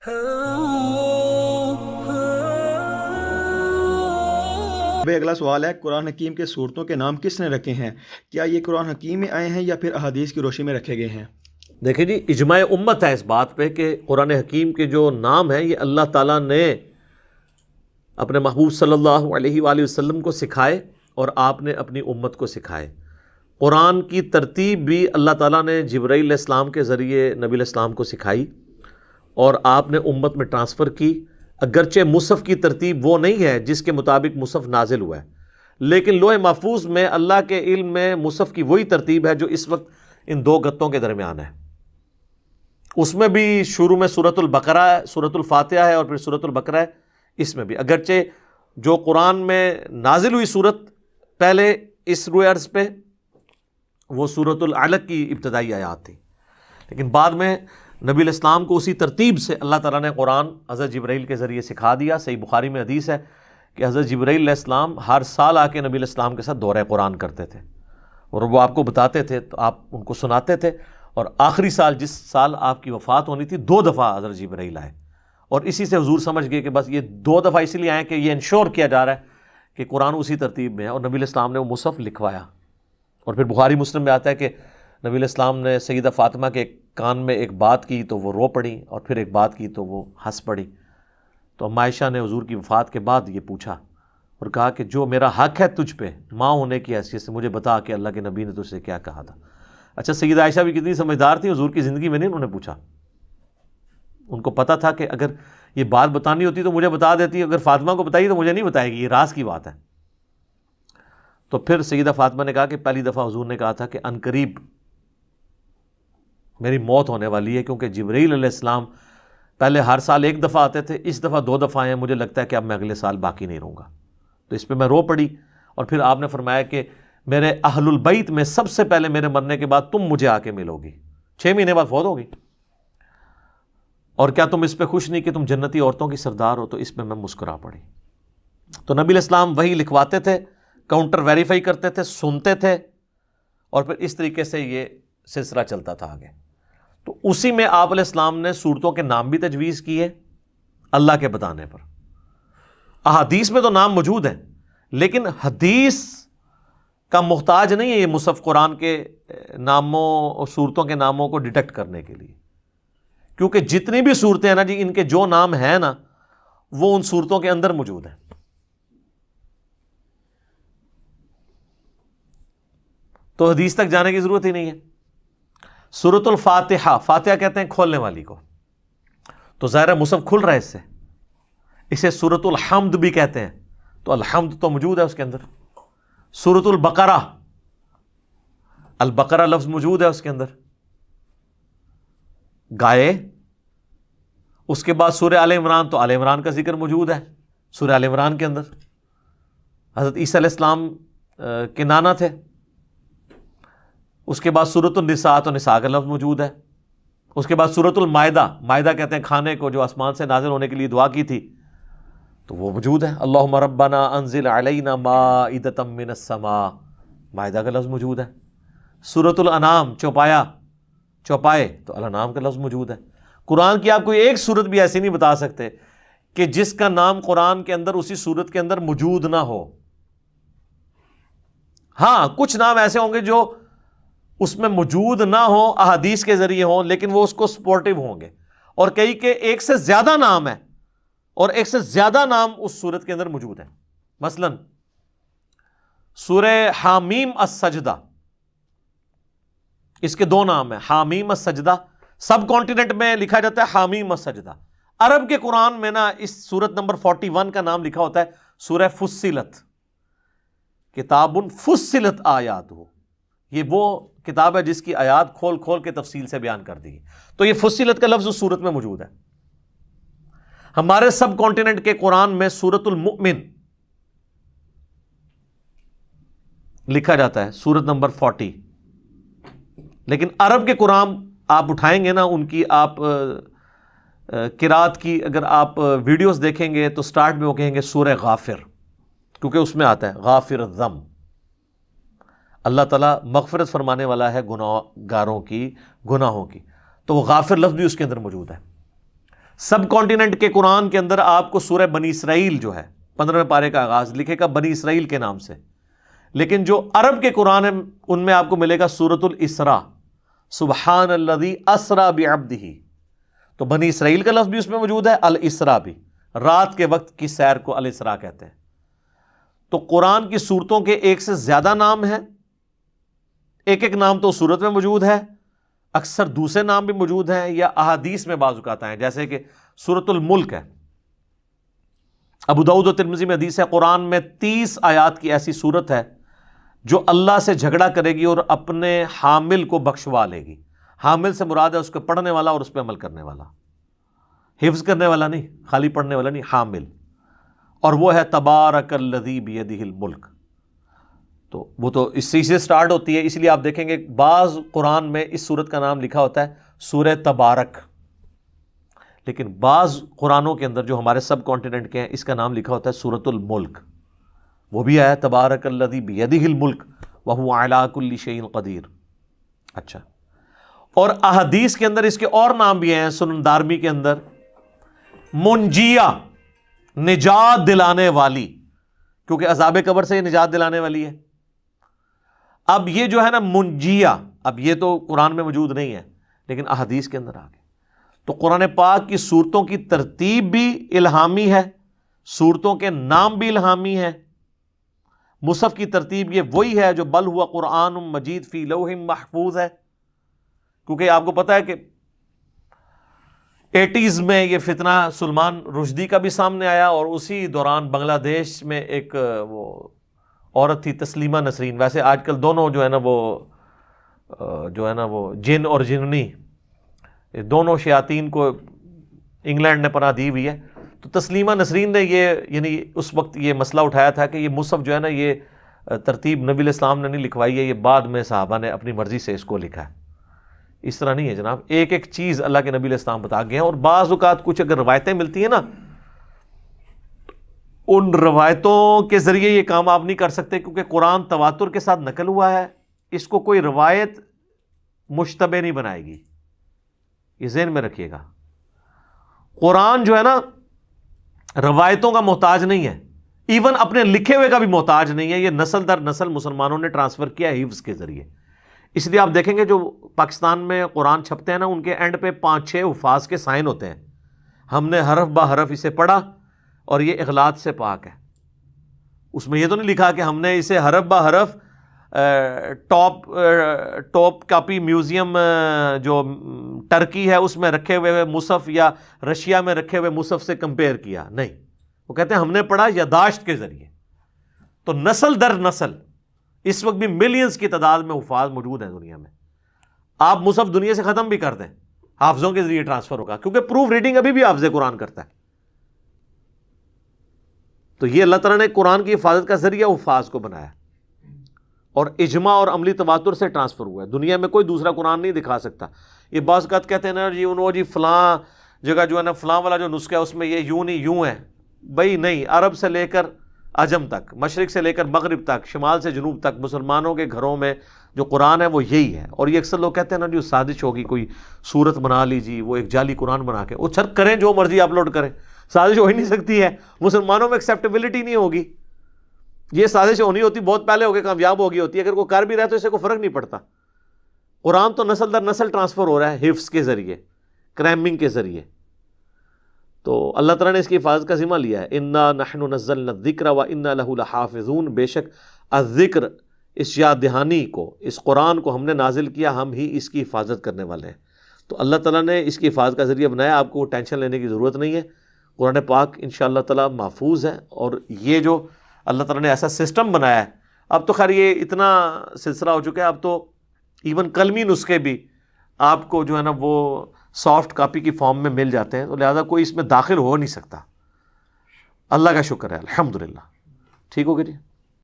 بھائی اگلا سوال ہے، قرآن حکیم کے صورتوں کے نام کس نے رکھے ہیں؟ کیا یہ قرآن حکیم میں آئے ہیں یا پھر احادیث کی روشنی میں رکھے گئے ہیں؟ دیکھیں جی، اجماع امت ہے اس بات پہ کہ قرآن حکیم کے جو نام ہیں یہ اللہ تعالیٰ نے اپنے محبوب صلی اللہ علیہ وآلہ وسلم کو سکھائے اور آپ نے اپنی امت کو سکھائے۔ قرآن کی ترتیب بھی اللہ تعالیٰ نے جبرائیل علیہ السلام کے ذریعے نبی علیہ السلام کو سکھائی اور آپ نے امت میں ٹرانسفر کی۔ اگرچہ مصحف کی ترتیب وہ نہیں ہے جس کے مطابق مصحف نازل ہوا ہے، لیکن لوح محفوظ میں اللہ کے علم میں مصحف کی وہی ترتیب ہے جو اس وقت ان دو گتوں کے درمیان ہے۔ اس میں بھی شروع میں سورۃ البقرہ ہے، سورۃ الفاتحہ ہے اور پھر سورۃ البقرہ ہے۔ اس میں بھی اگرچہ جو قرآن میں نازل ہوئی صورت پہلے اس روئے عرض پہ وہ سورۃ العلق کی ابتدائی آیات تھی، لیکن بعد میں نبی علیہ السلام کو اسی ترتیب سے اللہ تعالیٰ نے قرآن حضرت جبرائیل کے ذریعے سکھا دیا۔ صحیح بخاری میں حدیث ہے کہ حضرت جبرائیل علیہ السلام ہر سال آ کے نبی علیہ السلام کے ساتھ دورہ قرآن کرتے تھے اور وہ آپ کو بتاتے تھے تو آپ ان کو سناتے تھے، اور آخری سال جس سال آپ کی وفات ہونی تھی 2 دفعہ حضرت جبرائیل آئے، اور اسی سے حضور سمجھ گئے کہ بس یہ 2 دفعہ اسی لیے آئے کہ یہ انشور کیا جا رہا ہے کہ قرآن اسی ترتیب میں ہے، اور نبی علیہ السلام نے وہ مصحف لکھوایا۔ اور پھر بخاری مسلم میں آتا ہے کہ نبی علیہ السلام نے سیدہ فاطمہ کے کان میں ایک بات کی تو وہ رو پڑی، اور پھر ایک بات کی تو وہ ہنس پڑی۔ تو اما عائشہ نے حضور کی وفات کے بعد یہ پوچھا اور کہا کہ جو میرا حق ہے تجھ پہ ماں ہونے کی حیثیت سے، مجھے بتا کہ اللہ کے نبی نے تجھ سے کیا کہا تھا۔ اچھا، سیدہ عائشہ بھی کتنی سمجھدار تھی، حضور کی زندگی میں نہیں انہوں نے پوچھا، ان کو پتہ تھا کہ اگر یہ بات بتانی ہوتی تو مجھے بتا دیتی، اگر فاطمہ کو بتائی تو مجھے نہیں بتائے گی، یہ راز کی بات ہے۔ تو پھر سیدہ فاطمہ نے کہا کہ پہلی دفعہ حضور نے کہا تھا کہ عنقریب میری موت ہونے والی ہے، کیونکہ جبرائیل علیہ السلام پہلے ہر سال 1 دفعہ آتے تھے، اس دفعہ 2 دفعہ آئے ہیں، مجھے لگتا ہے کہ اب میں اگلے سال باقی نہیں رہوں گا۔ تو اس پہ میں رو پڑی، اور پھر آپ نے فرمایا کہ میرے اہل البیت میں سب سے پہلے میرے مرنے کے بعد تم مجھے آ کے ملو گی، 6 مہینے بعد فوت ہوگی، اور کیا تم اس پہ خوش نہیں کہ تم جنتی عورتوں کی سردار ہو؟ تو اس پہ میں مسکرا پڑی۔ تو نبی علیہ السلام وہی لکھواتے تھے، کاؤنٹر ویریفائی کرتے تھے، سنتے تھے، اور پھر اس طریقے سے یہ سلسلہ چلتا تھا آگے۔ تو اسی میں آپ علیہ السلام نے صورتوں کے نام بھی تجویز کیے اللہ کے بتانے پر۔ احادیث میں تو نام موجود ہیں، لیکن حدیث کا محتاج نہیں ہے یہ مصحف قرآن کے ناموں اور صورتوں کے ناموں کو ڈیٹیکٹ کرنے کے لیے، کیونکہ جتنی بھی صورتیں ہیں نا جی، ان کے جو نام ہیں نا وہ ان صورتوں کے اندر موجود ہیں۔ تو حدیث تک جانے کی ضرورت ہی نہیں ہے۔ سورۃ الفاتحہ، فاتحہ کہتے ہیں کھولنے والی کو، تو ظاہر مصحف کھل رہا ہے اس سے۔ اسے سورۃ الحمد بھی کہتے ہیں، تو الحمد تو موجود ہے اس کے اندر۔ سورۃ البقرہ، البقرہ لفظ موجود ہے اس کے اندر، گائے۔ اس کے بعد سورہ آل عمران، تو آل عمران کا ذکر موجود ہے سورہ آل عمران کے اندر۔ حضرت عیسیٰ علیہ السلام کے نانا تھے۔ اس کے بعد سورۃ النساء، تو نساء کا لفظ موجود ہے۔ اس کے بعد سورۃ المائدہ، مائدہ کہتے ہیں کھانے کو، جو آسمان سے نازل ہونے کے لیے دعا کی تھی، تو وہ موجود ہے۔ اللہم ربنا انزل علینا مائدۃ من السماء، مائدہ کا لفظ موجود ہے۔ سورۃ الانعام، چوپایا، چوپائے، تو الانعام کا لفظ موجود ہے۔ قرآن کی آپ کوئی ایک صورت بھی ایسی نہیں بتا سکتے کہ جس کا نام قرآن کے اندر اسی صورت کے اندر موجود نہ ہو۔ ہاں، کچھ نام ایسے ہوں گے جو اس میں موجود نہ ہو، احادیث کے ذریعے ہوں، لیکن وہ اس کو سپورٹیو ہوں گے، اور کئی کے ایک سے زیادہ نام ہے اور ایک سے زیادہ نام اس صورت کے اندر موجود ہیں۔ مثلا سورہ حامیم السجدہ، اس کے 2 نام ہیں، حامیم السجدہ، سب کانٹیننٹ میں لکھا جاتا ہے حامیم السجدہ۔ عرب کے قرآن میں نا اس سورت نمبر 41 کا نام لکھا ہوتا ہے سورہ فصلت، کتاب فصلت آیاتہ، یہ وہ کتاب ہے جس کی آیات کھول کھول کے تفصیل سے بیان کر دی۔ تو یہ فصلت کا لفظ اس سورت میں موجود ہے۔ ہمارے سب کانٹیننٹ کے قرآن میں سورۃ المؤمن لکھا جاتا ہے، سورت نمبر 40، لیکن عرب کے قرآن آپ اٹھائیں گے نا، ان کی آپ قرات کی اگر آپ ویڈیوز دیکھیں گے تو سٹارٹ میں وہ کہیں گے سورہ غافر، کیونکہ اس میں آتا ہے غافر الذنب، اللہ تعالیٰ مغفرت فرمانے والا ہے گناہ گاروں کی گناہوں کی، تو وہ غافر لفظ بھی اس کے اندر موجود ہے۔ سب کانٹیننٹ کے قرآن کے اندر آپ کو سورہ بنی اسرائیل جو ہے 15ویں پارے کا آغاز لکھے گا بنی اسرائیل کے نام سے، لیکن جو عرب کے قرآن ہیں ان میں آپ کو ملے گا سورۃ الاسراء، سبحان الذی اسری بعبدہ، تو بنی اسرائیل کا لفظ بھی اس میں موجود ہے، الاسراء بھی، رات کے وقت کی سیر کو الاسراء کہتے ہیں۔ تو قرآن کی سورتوں کے ایک سے زیادہ نام ہیں، ایک ایک نام تو سورت میں موجود ہے، اکثر دوسرے نام بھی موجود ہیں یا احادیث میں بعض اوقات ہیں، جیسے کہ سورۃ الملک ہے۔ ابو داؤد و ترمذی میں حدیث ہے قرآن میں 30 آیات کی ایسی سورت ہے جو اللہ سے جھگڑا کرے گی اور اپنے حامل کو بخشوا لے گی۔ حامل سے مراد ہے اس کو پڑھنے والا اور اس پہ عمل کرنے والا، حفظ کرنے والا نہیں، خالی پڑھنے والا نہیں، حامل، اور وہ ہے تبارک الذی بیدہ الملک۔ تو وہ تو اس سے سٹارٹ ہوتی ہے، اس لیے آپ دیکھیں گے بعض قرآن میں اس سورت کا نام لکھا ہوتا ہے سورہ تبارک، لیکن بعض قرآنوں کے اندر جو ہمارے سب کانٹیننٹ کے ہیں اس کا نام لکھا ہوتا ہے سورۃ الملک، وہ بھی آیا تبارک الذی بیدہ الملک وہو علی کل شیء قدیر۔ اچھا، اور احادیث کے اندر اس کے اور نام بھی ہیں، سنن دارمی کے اندر منجیہ، نجات دلانے والی، کیونکہ عذاب قبر سے یہ نجات دلانے والی ہے۔ اب یہ جو ہے نا منجیہ، اب یہ تو قرآن میں موجود نہیں ہے لیکن احادیث کے اندر آ گئے۔ تو قرآن پاک کی صورتوں کی ترتیب بھی الہامی ہے، صورتوں کے نام بھی الہامی ہے، مصحف کی ترتیب یہ وہی ہے جو بل ہوا قرآن مجید فی لوح محفوظ ہے، کیونکہ آپ کو پتہ ہے کہ 80s میں یہ فتنہ سلمان رشدی کا بھی سامنے آیا، اور اسی دوران بنگلہ دیش میں ایک وہ عورت تھی تسلیمہ نسرین، ویسے آج کل دونوں جو ہے نا وہ جن اور جننی دونوں شیاطین کو انگلینڈ نے پناہ دی ہوئی ہے۔ تو تسلیمہ نسرین نے یہ یعنی اس وقت یہ مسئلہ اٹھایا تھا کہ یہ مصحف جو ہے نا یہ ترتیب نبی علیہ السلام نے نہیں لکھوائی ہے، یہ بعد میں صحابہ نے اپنی مرضی سے اس کو لکھا ہے۔ اس طرح نہیں ہے جناب، ایک ایک چیز اللہ کے نبی علیہ السلام بتا گئے ہیں، اور بعض اوقات کچھ اگر روایتیں ملتی ہیں نا، ان روایتوں کے ذریعے یہ کام آپ نہیں کر سکتے، کیونکہ قرآن تواتر کے ساتھ نقل ہوا ہے، اس کو کوئی روایت مشتبہ نہیں بنائے گی، یہ ذہن میں رکھیے گا۔ قرآن جو ہے نا روایتوں کا محتاج نہیں ہے، ایون اپنے لکھے ہوئے کا بھی محتاج نہیں ہے، یہ نسل در نسل مسلمانوں نے ٹرانسفر کیا ہے حفظ کے ذریعے۔ اس لیے آپ دیکھیں گے جو پاکستان میں قرآن چھپتے ہیں نا، ان کے اینڈ پہ 5-6 حفاظ کے سائن ہوتے ہیں، ہم نے حرف بہ حرف اسے پڑھا اور یہ اغلاط سے پاک ہے۔ اس میں یہ تو نہیں لکھا کہ ہم نے اسے حرف بہ حرف ٹاپ کاپی میوزیم جو ٹرکی ہے اس میں رکھے ہوئے مصحف یا رشیا میں رکھے ہوئے مصحف سے کمپیئر کیا، نہیں، وہ کہتے ہیں ہم نے پڑھا یاداشت کے ذریعے۔ تو نسل در نسل اس وقت بھی ملینز کی تعداد میں حفاظ موجود ہیں دنیا میں، آپ مصحف دنیا سے ختم بھی کر دیں، حافظوں کے ذریعے ٹرانسفر ہوگا، کیونکہ پروف ریڈنگ ابھی بھی حافظ قرآن کرتا ہے۔ تو یہ اللہ تعالیٰ نے قرآن کی حفاظت کا ذریعہ حفاظ کو بنایا، اور اجماع اور عملی تواتر سے ٹرانسفر ہوا ہے، دنیا میں کوئی دوسرا قرآن نہیں دکھا سکتا۔ یہ بعض اوقات کہتے ہیں نا جی فلاں جگہ جو ہے نا فلاں والا جو نسخہ ہے اس میں یہ یوں نہیں یوں ہے، بھائی نہیں، عرب سے لے کر عجم تک، مشرق سے لے کر مغرب تک، شمال سے جنوب تک مسلمانوں کے گھروں میں جو قرآن ہے وہ یہی ہے۔ اور یہ اکثر لوگ کہتے ہیں نا جو سازش ہوگی، کوئی صورت بنا لیجیے، وہ ایک جعلی قرآن بنا کے، وہ چھر کریں جو مرضی اپلوڈ کریں، سازش ہو ہی نہیں سکتی ہے، مسلمانوں میں ایکسیپٹیبلٹی نہیں ہوگی۔ یہ سازش ہونی ہوتی بہت پہلے ہو کے کامیاب ہو گئی ہوتی ہے، اگر کوئی کر بھی رہا ہے تو اسے کوئی فرق نہیں پڑتا۔ قرآن تو نسل در نسل ٹرانسفر ہو رہا ہے حفظ کے ذریعے، کریمنگ کے ذریعے۔ تو اللہ تعالیٰ نے اس کی حفاظت کا ذمہ لیا ہے، انا نحن نزلنا الذکر وانا لہ لحافظون، بے شک الذکر، اس یاد دہانی کو، اس قرآن کو ہم نے نازل کیا، ہم ہی اس کی حفاظت کرنے والے ہیں۔ تو اللہ تعالیٰ نے اس کی حفاظت کا ذریعہ بنایا، آپ کو ٹینشن لینے کی ضرورت نہیں ہے، قرآن پاک انشاءاللہ تعالیٰ محفوظ ہے۔ اور یہ جو اللہ تعالیٰ نے ایسا سسٹم بنایا ہے، اب تو خیر یہ اتنا سلسلہ ہو چکا ہے، اب تو ایون کلمی نسخے بھی آپ کو جو ہے نا وہ سافٹ کاپی کی فارم میں مل جاتے ہیں، تو لہذا کوئی اس میں داخل ہو نہیں سکتا۔ اللہ کا شکر ہے، الحمدللہ۔ ٹھیک ہو گیا جی؟